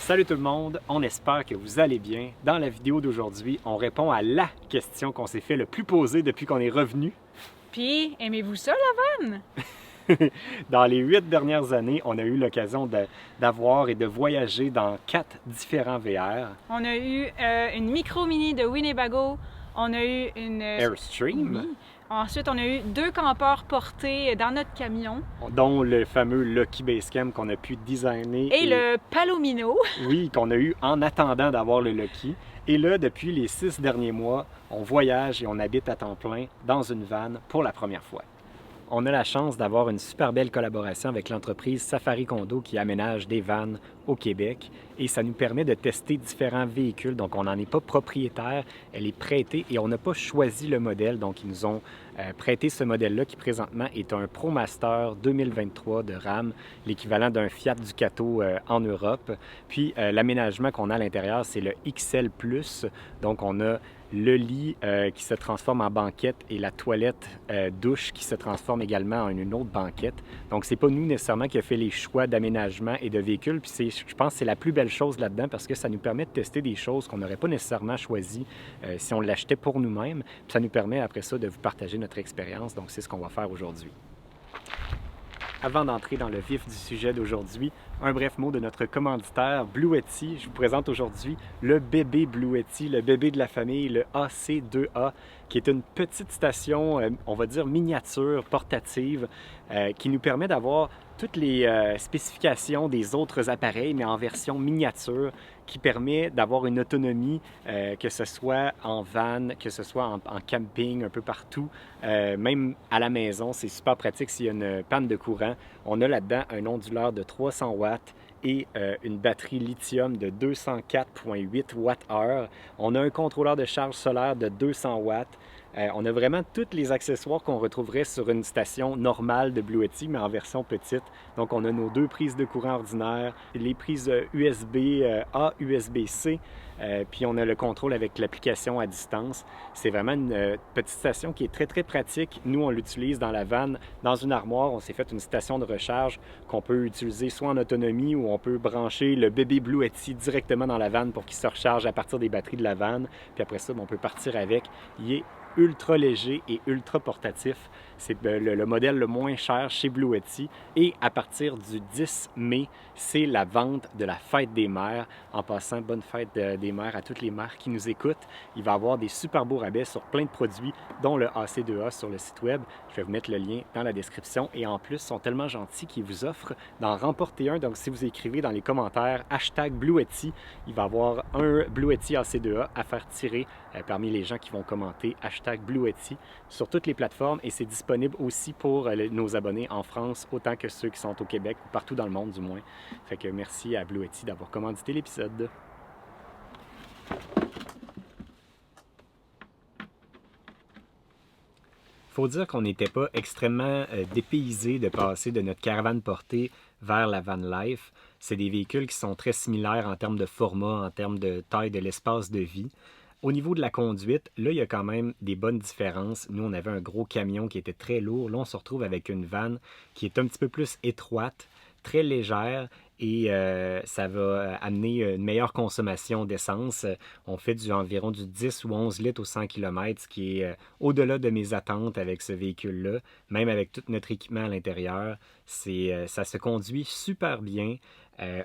Salut tout le monde, on espère que vous allez bien. Dans la vidéo d'aujourd'hui, on répond à la question qu'on s'est fait le plus poser depuis qu'on est revenu. Puis, aimez-vous ça, la vanne? Dans les 8 dernières années, on a eu l'occasion d'avoir et de voyager dans 4 différents VR. On a eu une micro-mini de Winnebago. On a eu une... Airstream. Oui. Ensuite, on a eu 2 campeurs portés dans notre camion. Dont le fameux Lucky Basecamp qu'on a pu designer. Et le Palomino. Oui, qu'on a eu en attendant d'avoir le Lucky. Et là, depuis les 6 derniers mois, on voyage et on habite à temps plein dans une van pour la première fois. On a la chance d'avoir une super belle collaboration avec l'entreprise Safari Condo qui aménage des vannes au Québec et ça nous permet de tester différents véhicules. Donc, on n'en est pas propriétaire, elle est prêtée et on n'a pas choisi le modèle. Donc, ils nous ont prêté ce modèle-là qui présentement est un ProMaster 2023 de RAM, l'équivalent d'un Fiat Ducato en Europe. Puis, l'aménagement qu'on a à l'intérieur, c'est le XL+. Donc, on a le lit qui se transforme en banquette et la toilette douche qui se transforme également en une autre banquette. Donc, c'est pas nous nécessairement qui a fait les choix d'aménagement et de véhicules. Puis je pense que c'est la plus belle chose là-dedans parce que ça nous permet de tester des choses qu'on n'aurait pas nécessairement choisies si on l'achetait pour nous-mêmes. Puis ça nous permet après ça de vous partager notre expérience. Donc, c'est ce qu'on va faire aujourd'hui. Avant d'entrer dans le vif du sujet d'aujourd'hui, un bref mot de notre commanditaire Bluetti. Je vous présente aujourd'hui le bébé Bluetti, le bébé de la famille, le AC2A, qui est une petite station, on va dire miniature, portative, qui nous permet d'avoir toutes les spécifications des autres appareils, mais en version miniature, qui permet d'avoir une autonomie, que ce soit en van, que ce soit en camping, un peu partout, même à la maison. C'est super pratique s'il y a une panne de courant. On a là-dedans un onduleur de 300 watts et une batterie lithium de 204,8 Wh. On a un contrôleur de charge solaire de 200 watts. On a vraiment tous les accessoires qu'on retrouverait sur une station normale de Bluetti, mais en version petite. Donc, on a nos 2 prises de courant ordinaire, les prises USB-A, USB-C, puis on a le contrôle avec l'application à distance. C'est vraiment une petite station qui est très, très pratique. Nous, on l'utilise dans la van, dans une armoire. On s'est fait une station de recharge qu'on peut utiliser soit en autonomie ou on peut brancher le bébé Bluetti directement dans la van pour qu'il se recharge à partir des batteries de la van. Puis après ça, on peut partir avec. Il est ultra léger et ultra portatif. C'est le modèle le moins cher chez Bluetti. Et à partir du 10 mai, c'est la vente de la Fête des mères. En passant, bonne fête des mères à toutes les mères qui nous écoutent. Il va y avoir des super beaux rabais sur plein de produits, dont le AC2A sur le site web. Je vais vous mettre le lien dans la description. Et en plus, ils sont tellement gentils qu'ils vous offrent d'en remporter un. Donc, si vous écrivez dans les commentaires #Bluetti, il va y avoir un Bluetti AC2A à faire tirer parmi les gens qui vont commenter #Bluetti sur toutes les plateformes. Et c'est disponible aussi pour nos abonnés en France, autant que ceux qui sont au Québec ou partout dans le monde du moins. Fait que merci à Bluetti d'avoir commandité l'épisode. Faut dire qu'on n'était pas extrêmement dépaysés de passer de notre caravane portée vers la van life. C'est des véhicules qui sont très similaires en termes de format, en termes de taille de l'espace de vie. Au niveau de la conduite, là, il y a quand même des bonnes différences. Nous, on avait un gros camion qui était très lourd. Là, on se retrouve avec une van qui est un petit peu plus étroite, très légère et ça va amener une meilleure consommation d'essence. On fait environ du 10 ou 11 litres au 100 km, ce qui est au-delà de mes attentes avec ce véhicule-là. Même avec tout notre équipement à l'intérieur, ça se conduit super bien.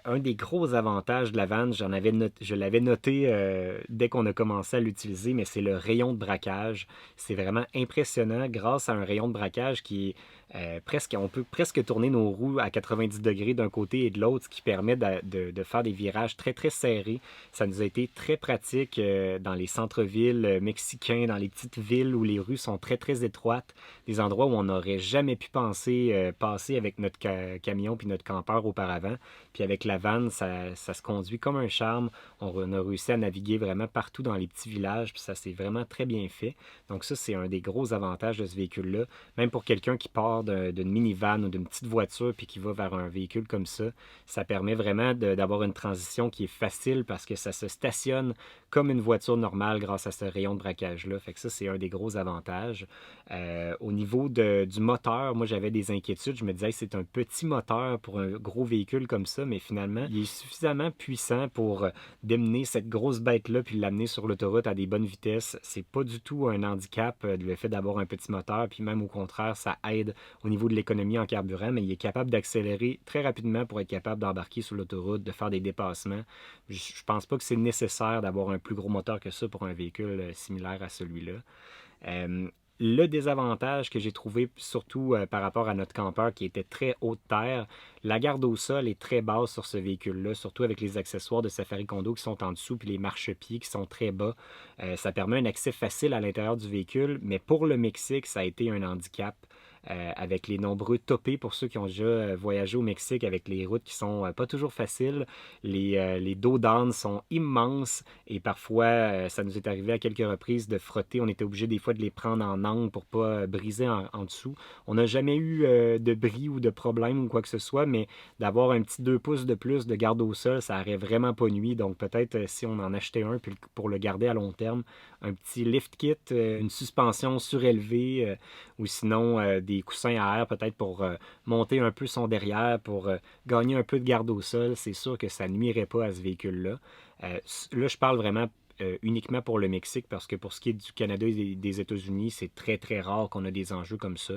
Un des gros avantages de la van, je l'avais noté dès qu'on a commencé à l'utiliser, mais c'est le rayon de braquage. C'est vraiment impressionnant grâce à un rayon de braquage qui est on peut presque tourner nos roues à 90 degrés d'un côté et de l'autre, ce qui permet de faire des virages très, très serrés. Ça nous a été très pratique dans les centres-villes mexicains, dans les petites villes où les rues sont très, très étroites, des endroits où on n'aurait jamais pu penser passer avec notre camion puis notre campeur auparavant. Puis avec la van, ça se conduit comme un charme. On a réussi à naviguer vraiment partout dans les petits villages, puis ça s'est vraiment très bien fait. Donc ça, c'est un des gros avantages de ce véhicule-là. Même pour quelqu'un qui part sort d'une minivan ou d'une petite voiture puis qui va vers un véhicule comme ça permet vraiment d'avoir une transition qui est facile parce que ça se stationne comme une voiture normale grâce à ce rayon de braquage-là. Fait que ça, c'est un des gros avantages. Au niveau du moteur, moi, j'avais des inquiétudes. Je me disais que c'est un petit moteur pour un gros véhicule comme ça, mais finalement, il est suffisamment puissant pour démener cette grosse bête-là puis l'amener sur l'autoroute à des bonnes vitesses. C'est pas du tout un handicap, le fait d'avoir un petit moteur, puis même au contraire, ça aide au niveau de l'économie en carburant, mais il est capable d'accélérer très rapidement pour être capable d'embarquer sur l'autoroute, de faire des dépassements. Je pense pas que c'est nécessaire d'avoir un plus gros moteur que ça pour un véhicule similaire à celui-là. Le désavantage que j'ai trouvé, surtout par rapport à notre campeur qui était très haute terre, la garde au sol est très basse sur ce véhicule-là, surtout avec les accessoires de Safari Condo qui sont en dessous, puis les marchepieds qui sont très bas. Ça permet un accès facile à l'intérieur du véhicule, mais pour le Mexique, ça a été un handicap. Avec les nombreux topés pour ceux qui ont déjà voyagé au Mexique avec les routes qui sont pas toujours faciles. Les dos d'âne sont immenses et parfois ça nous est arrivé à quelques reprises de frotter. On était obligé des fois de les prendre en angle pour pas briser en dessous. On n'a jamais eu de bris ou de problème ou quoi que ce soit, mais d'avoir un petit 2 pouces de plus de garde au sol, ça n'aurait vraiment pas nuit. Donc peut-être si on en achetait un puis pour le garder à long terme, un petit lift kit, une suspension surélevée ou sinon des coussins à air peut-être pour monter un peu son derrière, pour gagner un peu de garde au sol, c'est sûr que ça nuirait pas à ce véhicule-là. Là, je parle vraiment uniquement pour le Mexique parce que pour ce qui est du Canada et des États-Unis, c'est très très rare qu'on a des enjeux comme ça.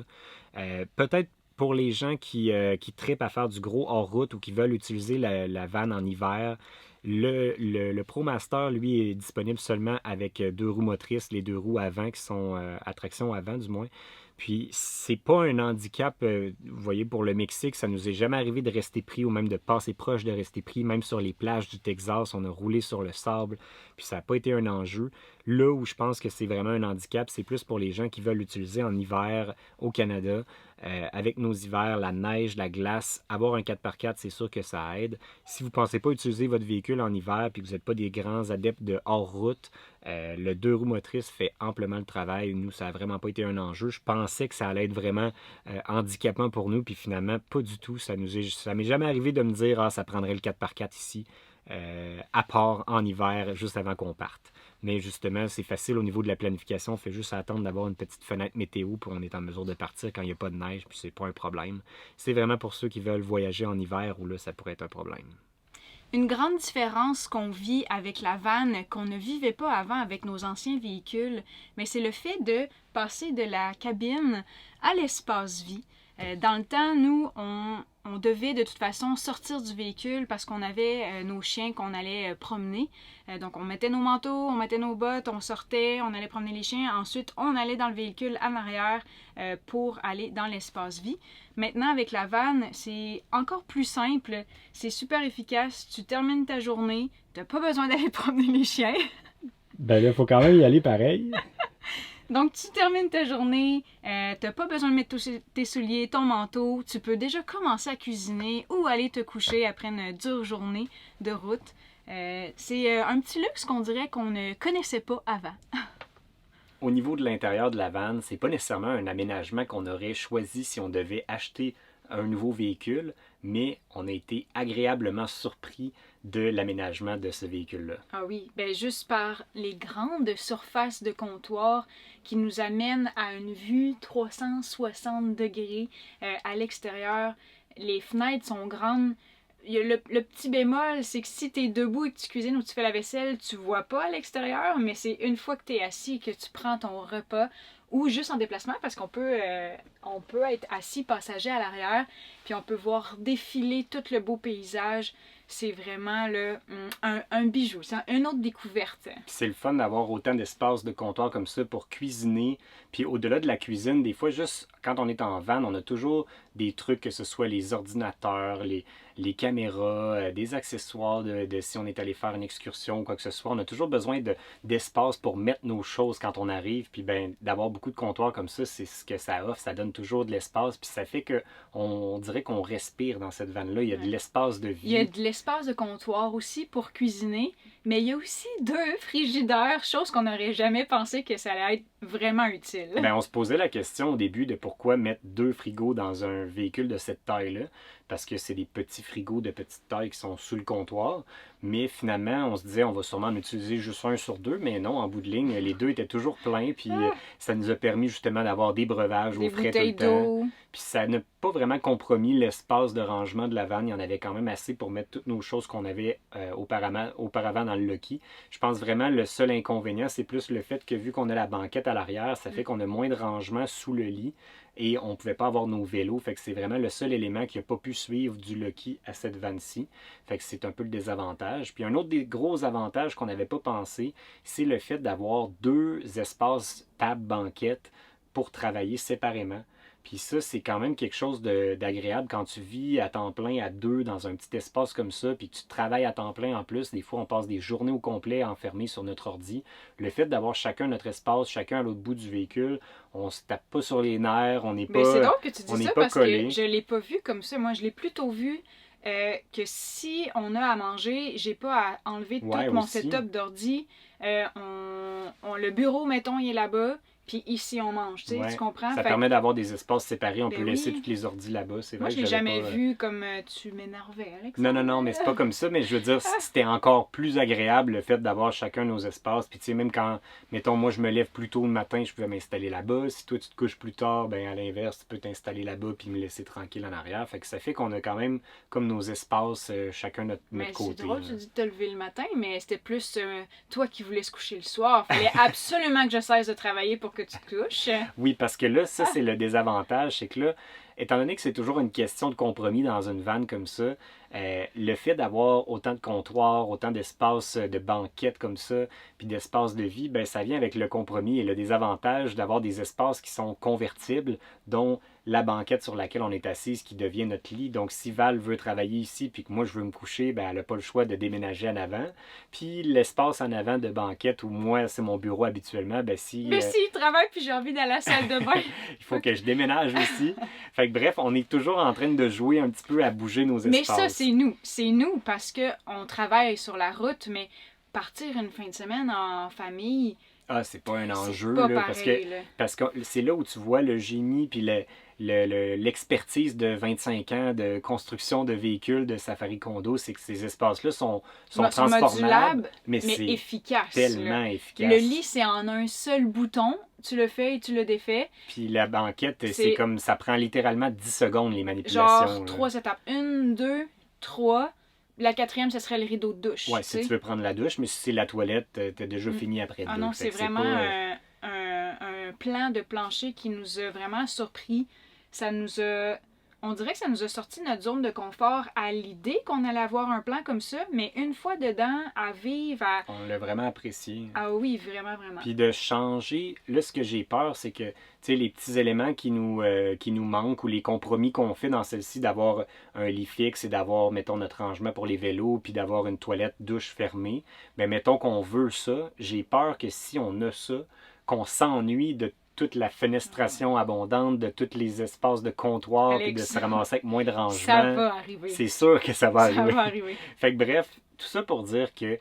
Peut-être pour les gens qui trippent à faire du gros hors-route ou qui veulent utiliser la vanne en hiver, le ProMaster, lui, est disponible seulement avec 2 roues motrices, les 2 roues avant qui sont à traction avant du moins. Puis, c'est pas un handicap, vous voyez, pour le Mexique, ça nous est jamais arrivé de rester pris ou même de passer proche de rester pris. Même sur les plages du Texas, on a roulé sur le sable, puis ça n'a pas été un enjeu. Là où je pense que c'est vraiment un handicap, c'est plus pour les gens qui veulent l'utiliser en hiver au Canada. Avec nos hivers, la neige, la glace, avoir un 4x4, c'est sûr que ça aide. Si vous ne pensez pas utiliser votre véhicule en hiver et que vous n'êtes pas des grands adeptes de hors-route, le 2 roues motrices fait amplement le travail. Nous, ça n'a vraiment pas été un enjeu. Je pensais que ça allait être vraiment handicapant pour nous, puis finalement, pas du tout. Ça m'est jamais arrivé de me dire « Ah, ça prendrait le 4x4 ici », à part en hiver, juste avant qu'on parte. Mais justement, c'est facile au niveau de la planification. On fait juste attendre d'avoir une petite fenêtre météo pour qu'on est en mesure de partir quand il n'y a pas de neige, puis c'est pas un problème. C'est vraiment pour ceux qui veulent voyager en hiver où là, ça pourrait être un problème. Une grande différence qu'on vit avec la vanne, qu'on ne vivait pas avant avec nos anciens véhicules, mais c'est le fait de passer de la cabine à l'espace-vie. Dans le temps, nous, on devait de toute façon sortir du véhicule parce qu'on avait nos chiens qu'on allait promener. Donc on mettait nos manteaux, on mettait nos bottes, on sortait, on allait promener les chiens. Ensuite, on allait dans le véhicule en arrière pour aller dans l'espace-vie. Maintenant, avec la vanne, c'est encore plus simple. C'est super efficace. Tu termines ta journée, tu n'as pas besoin d'aller promener les chiens. Ben là, il faut quand même y aller pareil. Donc, tu termines ta journée, tu n'as pas besoin de mettre tes souliers, ton manteau, tu peux déjà commencer à cuisiner ou aller te coucher après une dure journée de route. C'est un petit luxe qu'on dirait qu'on ne connaissait pas avant. Au niveau de l'intérieur de la vanne, c'est pas nécessairement un aménagement qu'on aurait choisi si on devait acheter un nouveau véhicule, mais on a été agréablement surpris de l'aménagement de ce véhicule-là. Ah oui, ben juste par les grandes surfaces de comptoir qui nous amènent à une vue 360 degrés à l'extérieur. Les fenêtres sont grandes. Il y a le petit bémol, c'est que si tu es debout et que tu cuisines ou tu fais la vaisselle, tu vois pas à l'extérieur, mais c'est une fois que tu es assis et que tu prends ton repas ou juste en déplacement parce qu'on peut être assis passager à l'arrière puis on peut voir défiler tout le beau paysage. C'est vraiment là, un bijou, c'est une autre découverte. C'est le fun d'avoir autant d'espace de comptoir comme ça pour cuisiner. Puis au-delà de la cuisine, des fois, juste quand on est en van, on a toujours des trucs, que ce soit les ordinateurs, les caméras, des accessoires de si on est allé faire une excursion ou quoi que ce soit. On a toujours besoin d'espace pour mettre nos choses quand on arrive, puis ben, d'avoir beaucoup de comptoirs comme ça, c'est ce que ça offre. Ça donne toujours de l'espace. Puis ça fait que on dirait qu'on respire dans cette vanne-là. Il y a de l'espace de vie. Il y a de l'espace de comptoir aussi pour cuisiner, mais il y a aussi 2 frigidaires, chose qu'on n'aurait jamais pensé que ça allait être vraiment utile. Ben, on se posait la question au début de pourquoi mettre 2 frigos dans un véhicule de cette taille-là, parce que c'est des petits frigos de petite taille qui sont sous le comptoir. Mais finalement, on se disait on va sûrement en utiliser juste un sur 2, mais non, en bout de ligne, les 2 étaient toujours pleins, puis ça nous a permis justement d'avoir des breuvages au frais tout le temps. Puis ça n'a pas vraiment compromis l'espace de rangement de la vanne. Il y en avait quand même assez pour mettre toutes nos choses qu'on avait auparavant dans le Loki. Je pense vraiment le seul inconvénient, c'est plus le fait que vu qu'on a la banquette à l'arrière, ça fait qu'on a moins de rangement sous le lit et on ne pouvait pas avoir nos vélos. Fait que c'est vraiment le seul élément qui n'a pas pu suivre du Loki à cette vanne-ci. Fait que c'est un peu le désavantage. Puis un autre des gros avantages qu'on n'avait pas pensé, c'est le fait d'avoir 2 espaces table-banquette pour travailler séparément. Puis ça, c'est quand même quelque chose d'agréable quand tu vis à temps plein à 2 dans un petit espace comme ça, puis que tu travailles à temps plein en plus. Des fois, on passe des journées au complet enfermés sur notre ordi. Le fait d'avoir chacun notre espace, chacun à l'autre bout du véhicule, on se tape pas sur les nerfs, on n'est pas Mais c'est drôle que tu dis ça parce collé. que je l'ai pas vu comme ça. Moi, je l'ai plutôt vu que si on a à manger, j'ai pas à enlever tout mon setup d'ordi. Le bureau, mettons, il est là-bas. Puis ici, on mange, tu comprends? Ça permet d'avoir des espaces séparés. On peut laisser tous les ordis là-bas. C'est vrai moi, je l'ai jamais vu comme tu m'énervais, Alex. Non, mais c'est pas comme ça. Mais je veux dire, c'était encore plus agréable le fait d'avoir chacun nos espaces. Puis tu sais, même quand, mettons, moi, je me lève plus tôt le matin, je pouvais m'installer là-bas. Si toi, tu te couches plus tard, ben à l'inverse, tu peux t'installer là-bas puis me laisser tranquille en arrière. Fait que ça fait qu'on a quand même comme nos espaces, chacun notre côté. C'est drôle, tu dis de te lever le matin, mais c'était plus toi qui voulais se coucher le soir. Fallait absolument que je cesse de travailler pour que tu te couches. Oui, parce que là, ça, c'est le désavantage. C'est que là, étant donné que c'est toujours une question de compromis dans une vanne comme ça, le fait d'avoir autant de comptoirs, autant d'espace de banquette comme ça, puis d'espace de vie, ben, ça vient avec le compromis et le désavantage d'avoir des espaces qui sont convertibles, dont la banquette sur laquelle on est assise qui devient notre lit. Donc, si Val veut travailler ici puis que moi, je veux me coucher, ben, elle n'a pas le choix de déménager en avant. Puis, l'espace en avant de banquette où moi, c'est mon bureau habituellement, ben si... Mais s'il travaille puis j'ai envie d'aller à la salle de bain... il faut que je déménage aussi. Fait que bref, on est toujours en train de jouer un petit peu à bouger nos espaces. Mais ça, c'est nous. C'est nous parce qu'on travaille sur la route, mais partir une fin de semaine en famille... Ah, c'est pas un enjeu, pas là, pareil, parce que c'est là où tu vois le génie puis l'expertise de 25 ans de construction de véhicules de Safari Condo, c'est que ces espaces-là sont transformables, mais c'est efficace, tellement efficace. Le lit, c'est en un seul bouton. Tu le fais et tu le défais. Puis la banquette, c'est comme ça prend littéralement 10 secondes les manipulations. Genre 3 étapes. 1, 2, 3... La 4e, ce serait le rideau de douche. Ouais, si tu veux prendre la douche, mais si c'est la toilette, t'as déjà fini après 2. Ah non, c'est vraiment un plan de plancher qui nous a vraiment surpris. Ça nous a... On dirait que ça nous a sorti de notre zone de confort à l'idée qu'on allait avoir un plan comme ça, mais une fois dedans, à vivre, on l'a vraiment apprécié. Ah oui, vraiment, vraiment. Puis de changer, là, ce que j'ai peur, c'est que, tu sais, les petits éléments qui nous manquent ou les compromis qu'on fait dans celle-ci, d'avoir un lit fixe et d'avoir, mettons, notre rangement pour les vélos, puis d'avoir une toilette douche fermée, bien, mettons qu'on veut ça, j'ai peur que si on a ça, qu'on s'ennuie de toute la fenestration abondante, de tous les espaces de comptoir, puis de se ramasser avec moins de rangement. Ça va arriver. C'est sûr que ça va arriver. Ça va arriver. Fait que bref, tout ça pour dire que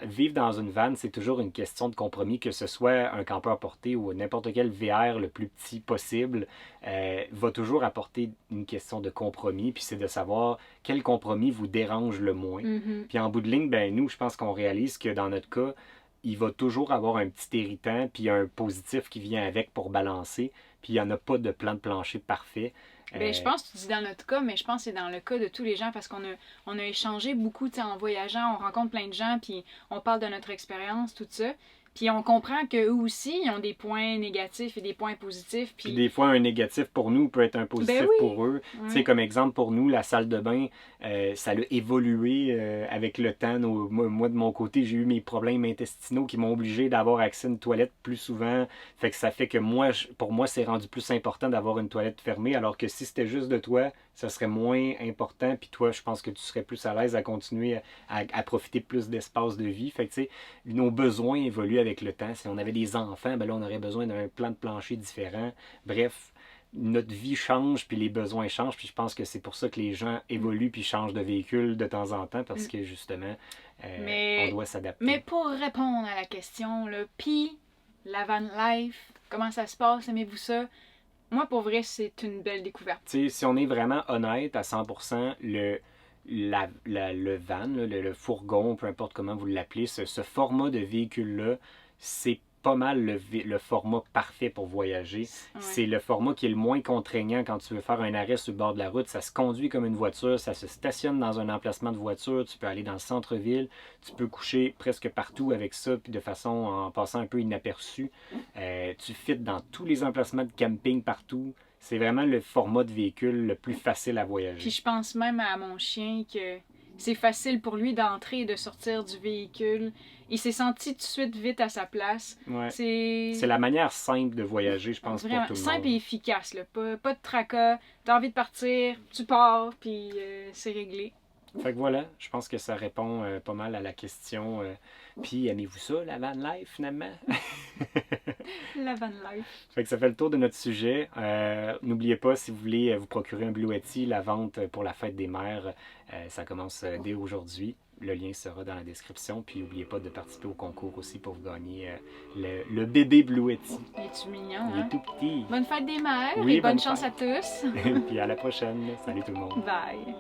vivre dans une vanne, c'est toujours une question de compromis, que ce soit un campeur porté ou n'importe quel VR le plus petit possible, va toujours apporter une question de compromis, puis c'est de savoir quel compromis vous dérange le moins. Mm-hmm. Puis en bout de ligne, ben nous, je pense qu'on réalise que dans notre cas, il va toujours avoir un petit irritant, puis un positif qui vient avec pour balancer, puis il n'y en a pas de plan de plancher parfait. Je pense que tu dis dans notre cas, mais je pense que c'est dans le cas de tous les gens parce qu'on a échangé beaucoup en voyageant, on rencontre plein de gens, puis on parle de notre expérience, tout ça. Puis on comprend qu'eux aussi, ils ont des points négatifs et des points positifs. Puis des fois, un négatif pour nous peut être un positif pour eux. Tu sais, comme exemple, pour nous, la salle de bain, ça a évolué avec le temps. Moi, de mon côté, j'ai eu mes problèmes intestinaux qui m'ont obligé d'avoir accès à une toilette plus souvent. Fait que ça fait que pour moi, c'est rendu plus important d'avoir une toilette fermée, alors que si c'était juste de toi, ça serait moins important, puis toi, je pense que tu serais plus à l'aise à continuer à profiter plus d'espace de vie. Fait que, tu sais, nos besoins évoluent avec le temps. Si on avait des enfants, ben là, on aurait besoin d'un plan de plancher différent. Bref, notre vie change, puis les besoins changent, puis je pense que c'est pour ça que les gens évoluent puis changent de véhicule de temps en temps, parce que, justement, on doit s'adapter. Mais pour répondre à la question, là, puis la van life, comment ça se passe, aimez-vous ça? Moi, pour vrai, c'est une belle découverte. Tu sais, si on est vraiment honnête à 100%, le van, là, le fourgon, peu importe comment vous l'appelez, ce format de véhicule-là, c'est pas mal le format parfait pour voyager. Ouais. C'est le format qui est le moins contraignant quand tu veux faire un arrêt sur le bord de la route. Ça se conduit comme une voiture, ça se stationne dans un emplacement de voiture, tu peux aller dans le centre-ville, tu peux coucher presque partout avec ça, puis de façon en passant un peu inaperçu. Tu fites dans tous les emplacements de camping partout. C'est vraiment le format de véhicule le plus facile à voyager. Puis je pense même à mon chien que c'est facile pour lui d'entrer et de sortir du véhicule. Il s'est senti tout de suite vite à sa place. Ouais. C'est la manière simple de voyager, je pense, vraiment pour tout le monde. simple et efficace. Là. Pas de tracas. T'as envie de partir, tu pars, puis c'est réglé. Fait que voilà, je pense que ça répond pas mal à la question. Puis aimez-vous ça, la van life, finalement? La van life. Fait que ça fait le tour de notre sujet. N'oubliez pas, si vous voulez vous procurer un Bluetti, la vente pour la fête des mères, ça commence dès aujourd'hui. Le lien sera dans la description. Puis n'oubliez pas de participer au concours aussi pour vous gagner le bébé Bluetti. Il est-tu mignon, Il hein? est tout petit. Bonne fête des mères Oui, et bonne bonne chance fête. à tous. Puis à la prochaine. Salut tout le monde. Bye.